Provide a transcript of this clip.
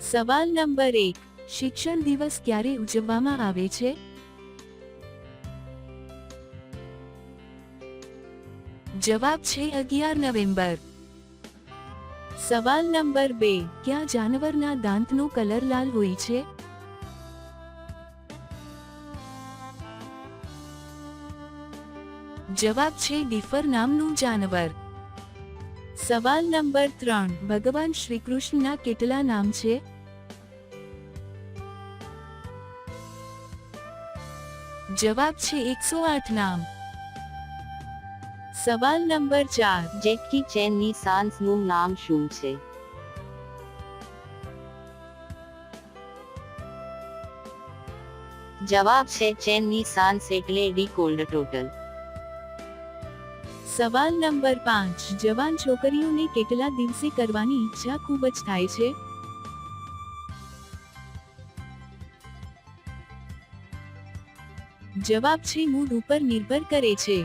સવાલ નંબર 1, શિક્ષણ દિવસ ક્યારે ઉજવવામાં આવે છે? જવાબ છે 11 નવેમ્બર. સવાલ નંબર 2, કયા જાનવરના દાંતનો કલર લાલ હોય છે? જવાબ છે ડીફર નામનું જાનવર. સવાલ નંબર 3, ભગવાન શ્રી કૃષ્ણના કેટલા નામ છે? જવાબ છે 108 નામ. સવાલ નંબર 4, જેકી ચેનની સાન્સનું નામ શું છે? જવાબ છે ચેનની સાન્સ એટલે ડી કોલ્ડ ટોટલ. સવાલ નંબર 5, જવાન છોકરીઓને કેટલા દિવસે કરવાની ઈચ્છા ખૂબ જ થાય છે? જવાબ છે મૂડ ઉપર નિર્ભર કરે છે.